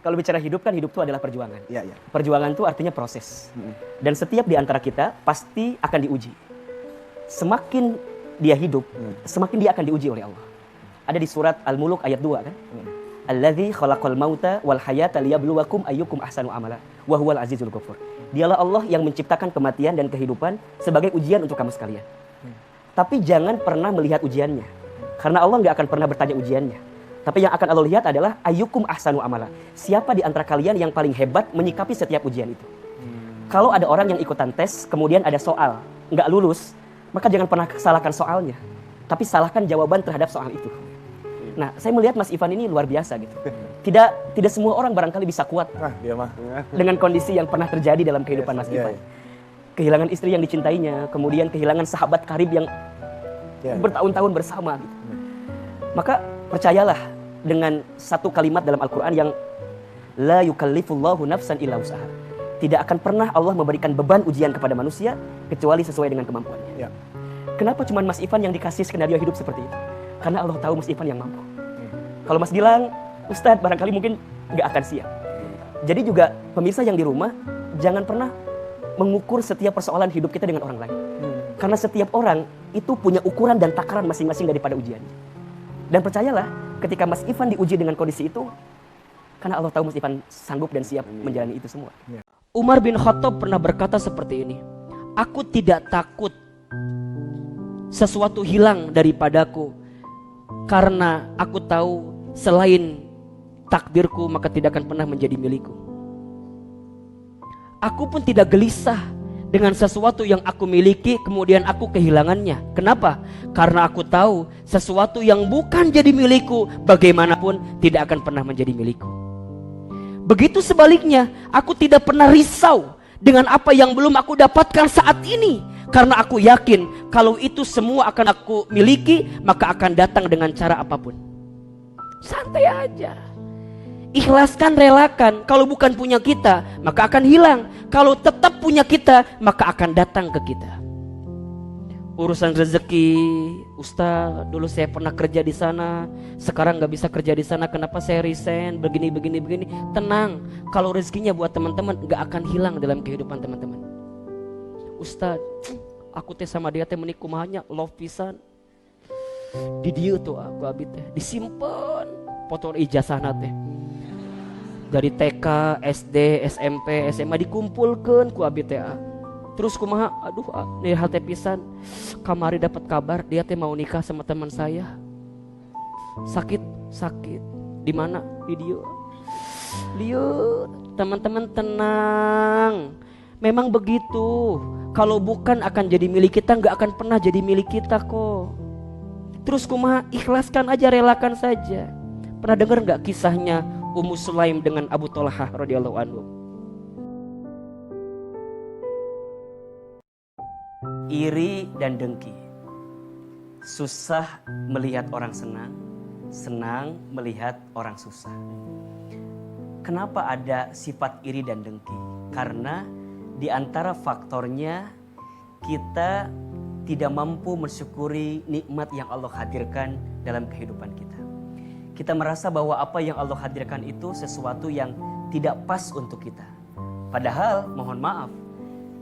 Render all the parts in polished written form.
Kalau bicara hidup kan hidup itu adalah perjuangan. Iya, iya. Perjuangan itu artinya proses. Dan setiap di antara kita pasti akan diuji. Semakin dia hidup, semakin dia akan diuji oleh Allah. Ada di surat Al-Muluk ayat 2 kan? Alladzi khalaqal mauta wal hayata liyabluwakum ayyukum ahsanu amala wa huwal azizul ghafur. Dialah Allah yang menciptakan kematian dan kehidupan sebagai ujian untuk kamu sekalian. Tapi jangan pernah melihat ujiannya. Karena Allah nggak akan pernah bertanya ujiannya. Tapi yang akan Allah lihat adalah ayyukum ahsanu amala. Siapa di antara kalian yang paling hebat menyikapi setiap ujian itu? Kalau ada orang yang ikutan tes, kemudian ada soal, nggak lulus, maka jangan pernah salahkan soalnya. Tapi salahkan jawaban terhadap soal itu. Nah, saya melihat Mas Ivan ini luar biasa gitu. Tidak semua orang barangkali bisa kuat Dia mah. dengan kondisi yang pernah terjadi dalam kehidupan Mas Ivan. Kehilangan istri yang dicintainya, kemudian kehilangan sahabat karib yang bertahun-tahun bersama gitu. Maka percayalah dengan satu kalimat dalam Al-Quran yang la yukallifullahu nafsan illa usaha. Tidak akan pernah Allah memberikan beban ujian kepada manusia kecuali sesuai dengan kemampuannya. Ya. Kenapa cuma Mas Ivan yang dikasih skenario hidup seperti itu? Karena Allah tahu Mas Ivan yang mampu. Kalau Mas Gilang, Ustadz barangkali mungkin nggak akan siap. Jadi juga pemirsa yang di rumah, jangan pernah mengukur setiap persoalan hidup kita dengan orang lain. Karena setiap orang itu punya ukuran dan takaran masing-masing daripada ujiannya. Dan percayalah, ketika Mas Ivan diuji dengan kondisi itu, karena Allah tahu Mas Ivan sanggup dan siap menjalani itu semua. Umar bin Khattab pernah berkata seperti ini, aku tidak takut sesuatu hilang daripadaku, karena aku tahu selain takdirku maka tidak akan pernah menjadi milikku. Aku pun tidak gelisah dengan sesuatu yang aku miliki kemudian aku kehilangannya. Kenapa? Karena aku tahu sesuatu yang bukan jadi milikku bagaimanapun tidak akan pernah menjadi milikku. Begitu sebaliknya, aku tidak pernah risau dengan apa yang belum aku dapatkan saat ini. Karena aku yakin kalau itu semua akan aku miliki, maka akan datang dengan cara apapun. Santai aja. Ikhlaskan, relakan. Kalau bukan punya kita, maka akan hilang. Kalau tetap punya kita, maka akan datang ke kita. Urusan rezeki, Ustaz, dulu saya pernah kerja di sana, sekarang nggak bisa kerja di sana. Kenapa saya resign? Begini. Tenang. Kalau rezekinya buat teman-teman, nggak akan hilang dalam kehidupan teman-teman. Ustaz, aku teh sama dia teh menik kumahanya love pisan. Di dia tuh aku abis teh disimpan foto ijazahna teh. Dari TK, SD, SMP, SMA dikumpulkan ku abis teh. Terus kumaha, aduh nih hati pisan. Kamari dapat kabar dia teh mau nikah sama teman saya. Sakit. Di mana? Di dia. Lihat, teman-teman tenang. Memang begitu. Kalau bukan akan jadi milik kita, nggak akan pernah jadi milik kita kok. Terus kumaha, ikhlaskan aja, relakan saja. Pernah dengar nggak kisahnya Ummu Sulaim dengan Abu Thalhah radhiyallahu anhu? Iri dan dengki. Susah melihat orang senang, senang melihat orang susah. Kenapa ada sifat iri dan dengki? Karena di antara faktornya kita tidak mampu mensyukuri nikmat yang Allah hadirkan dalam kehidupan kita. Kita merasa bahwa apa yang Allah hadirkan itu sesuatu yang tidak pas untuk kita. Padahal mohon maaf,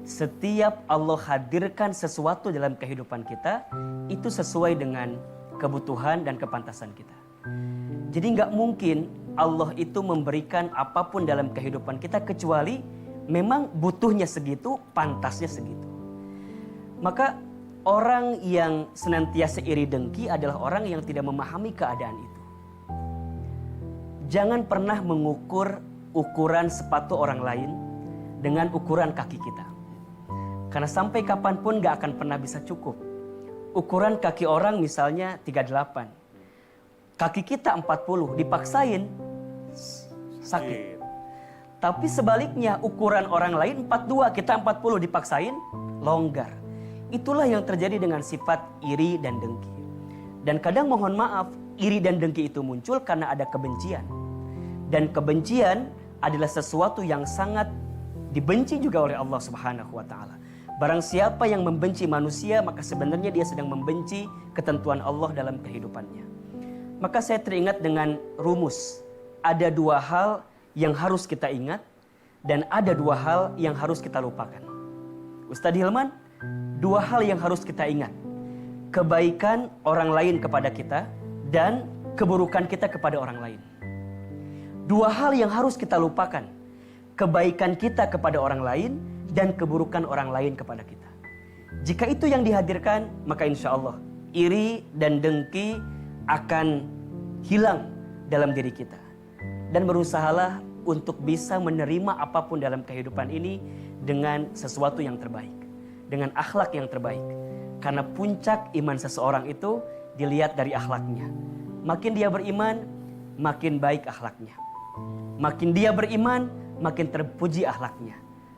setiap Allah hadirkan sesuatu dalam kehidupan kita itu sesuai dengan kebutuhan dan kepantasan kita. Jadi gak mungkin Allah itu memberikan apapun dalam kehidupan kita kecuali memang butuhnya segitu, pantasnya segitu. Maka orang yang senantiasa iri dengki adalah orang yang tidak memahami keadaan itu. Jangan pernah mengukur ukuran sepatu orang lain dengan ukuran kaki kita. Karena sampai kapanpun gak akan pernah bisa cukup. Ukuran kaki orang misalnya 38. Kaki kita 40, dipaksain sakit. Tapi sebaliknya ukuran orang lain 42, kita 40 dipaksain longgar. Itulah yang terjadi dengan sifat iri dan dengki. Dan kadang mohon maaf, iri dan dengki itu muncul karena ada kebencian. Dan kebencian adalah sesuatu yang sangat dibenci juga oleh Allah Subhanahu wa taala. Barang siapa yang membenci manusia, maka sebenarnya dia sedang membenci ketentuan Allah dalam kehidupannya. Maka saya teringat dengan rumus. Ada dua hal yang harus kita ingat dan ada 2 hal yang harus kita lupakan. Ustadz Hilman, 2 hal yang harus kita ingat. Kebaikan orang lain kepada kita dan keburukan kita kepada orang lain. 2 hal yang harus kita lupakan. Kebaikan kita kepada orang lain dan keburukan orang lain kepada kita. Jika itu yang dihadirkan, maka insya Allah iri dan dengki akan hilang dalam diri kita. Dan berusahalah untuk bisa menerima apapun dalam kehidupan ini dengan sesuatu yang terbaik, dengan akhlak yang terbaik. Karena puncak iman seseorang itu dilihat dari akhlaknya. Makin dia beriman, makin baik akhlaknya. Makin dia beriman, makin terpuji akhlaknya.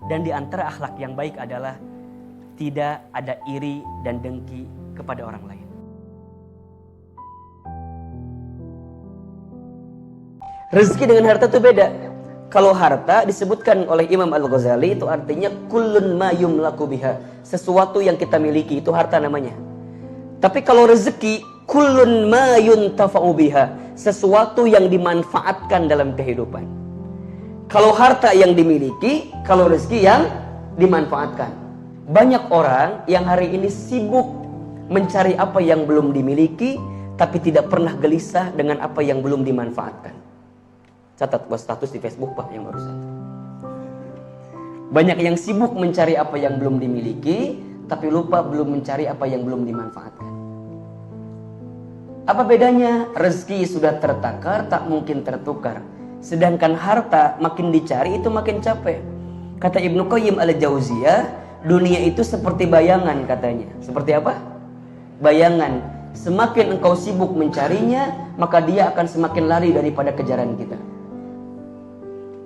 Dan di antara akhlak yang baik adalah tidak ada iri dan dengki kepada orang lain. Rezeki dengan harta itu beda. Kalau harta disebutkan oleh Imam Al-Ghazali itu artinya kullun ma yumlaku biha, sesuatu yang kita miliki itu harta namanya. Tapi kalau rezeki kullun ma yuntafa'u biha, sesuatu yang dimanfaatkan dalam kehidupan. Kalau harta yang dimiliki, kalau rezeki yang dimanfaatkan. Banyak orang yang hari ini sibuk mencari apa yang belum dimiliki, tapi tidak pernah gelisah dengan apa yang belum dimanfaatkan. Catat buat status di Facebook Pak yang barusan. Banyak yang sibuk mencari apa yang belum dimiliki, tapi lupa belum mencari apa yang belum dimanfaatkan. Apa bedanya? Rezeki sudah tertakar, tak mungkin tertukar. Sedangkan harta makin dicari itu makin capek. Kata Ibnu Qayyim Al-Jauziyah, dunia itu seperti bayangan katanya. Seperti apa? Bayangan. Semakin engkau sibuk mencarinya, maka dia akan semakin lari daripada kejaran kita.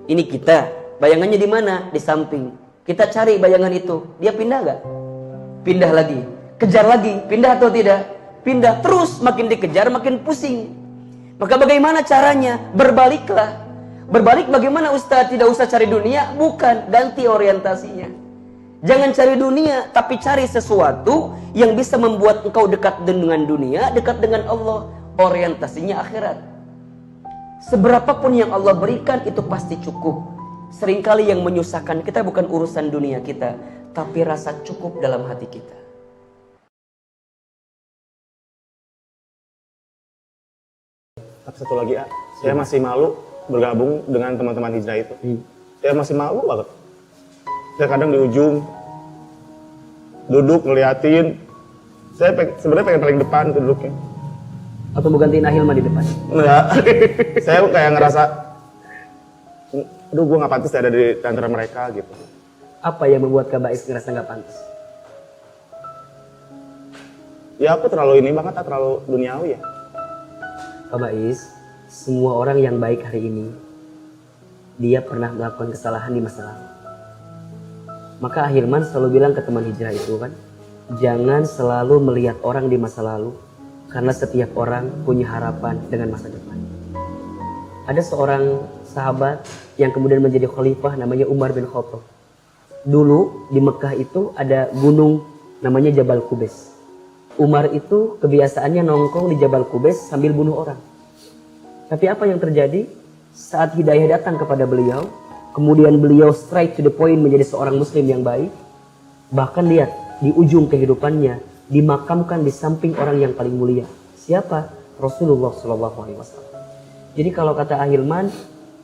Ini kita, bayangannya di mana? Di samping. Kita cari bayangan itu, dia pindah gak? Pindah lagi, kejar lagi, pindah atau tidak? Pindah, terus makin dikejar makin pusing. Maka bagaimana caranya? Berbaliklah. Berbalik bagaimana Ustaz? Tidak usah cari dunia, bukan, ganti orientasinya. Jangan cari dunia, tapi cari sesuatu yang bisa membuat engkau dekat dengan dunia, dekat dengan Allah. Orientasinya akhirat. Seberapapun yang Allah berikan itu pasti cukup. Seringkali yang menyusahkan kita bukan urusan dunia kita, tapi rasa cukup dalam hati kita. Tapi satu lagi, saya masih malu bergabung dengan teman-teman hijrah itu. Saya masih malu banget. Saya kadang di ujung duduk ngeliatin. Saya sebenarnya pengen paling depan duduknya. Atau mau gantiin Ahilman di depan? Enggak. Saya kayak ngerasa, aduh gue gak pantas ada di antara mereka gitu. Apa yang membuat Kak Bais ngerasa gak pantas? Ya aku terlalu ini banget, terlalu duniawi ya. Kak Bais, semua orang yang baik hari ini, dia pernah melakukan kesalahan di masa lalu. Maka Ahilman selalu bilang ke teman hijrah itu kan, jangan selalu melihat orang di masa lalu, karena setiap orang punya harapan dengan masa depan. Ada seorang sahabat yang kemudian menjadi khalifah namanya Umar bin Khattab. Dulu di Mekah itu ada gunung namanya Jabal Qubais. Umar itu kebiasaannya nongkrong di Jabal Qubais sambil bunuh orang. Tapi apa yang terjadi? Saat hidayah datang kepada beliau, kemudian beliau straight to the point menjadi seorang muslim yang baik. Bahkan lihat, di ujung kehidupannya dimakamkan di samping orang yang paling mulia. Siapa? Rasulullah SAW. Jadi kalau kata Ahilman,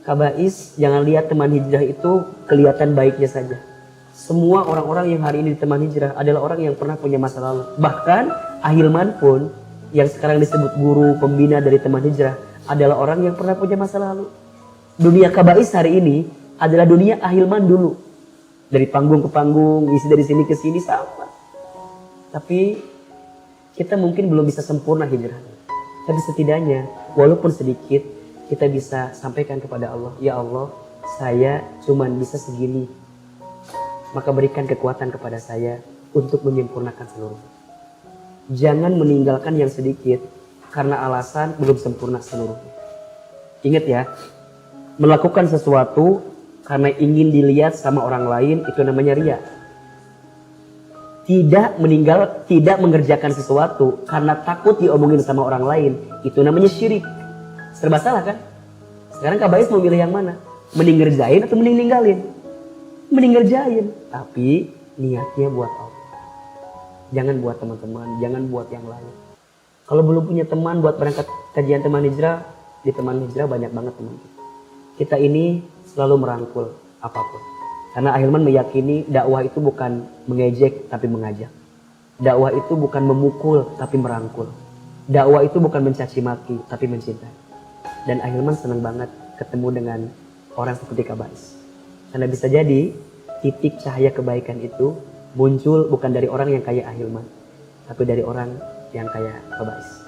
Kak Bais jangan lihat teman hijrah itu kelihatan baiknya saja. Semua orang-orang yang hari ini di teman hijrah adalah orang yang pernah punya masa lalu. Bahkan Ahilman pun yang sekarang disebut guru pembina dari teman hijrah adalah orang yang pernah punya masa lalu. Dunia Kak Bais hari ini adalah dunia Ahilman dulu. Dari panggung ke panggung, isi dari sini ke sini sama. Tapi kita mungkin belum bisa sempurna hijrahnya. Tapi setidaknya walaupun sedikit kita bisa sampaikan kepada Allah, ya Allah, saya cuman bisa segini. Maka berikan kekuatan kepada saya untuk menyempurnakan seluruhnya. Jangan meninggalkan yang sedikit karena alasan belum sempurna seluruhnya. Ingat ya, melakukan sesuatu karena ingin dilihat sama orang lain itu namanya riya. Tidak mengerjakan sesuatu karena takut diomongin sama orang lain, itu namanya syirik. Serba salah kan? Sekarang Kak Bais mau milih yang mana? Mending ngerjain atau mending ninggalin? Mending ngerjain, tapi niatnya buat Allah. Jangan buat teman-teman, jangan buat yang lain. Kalau belum punya teman buat berangkat kajian teman hijrah, di teman hijrah banyak banget teman kita. Kita ini selalu merangkul apapun. Karena Ahilman meyakini dakwah itu bukan mengejek tapi mengajak. Dakwah itu bukan memukul tapi merangkul. Dakwah itu bukan mencaci maki tapi mencintai. Dan Ahilman senang banget ketemu dengan orang seperti Kak Bais. Karena bisa jadi titik cahaya kebaikan itu muncul bukan dari orang yang kayak Ahilman, tapi dari orang yang kayak Kak Bais.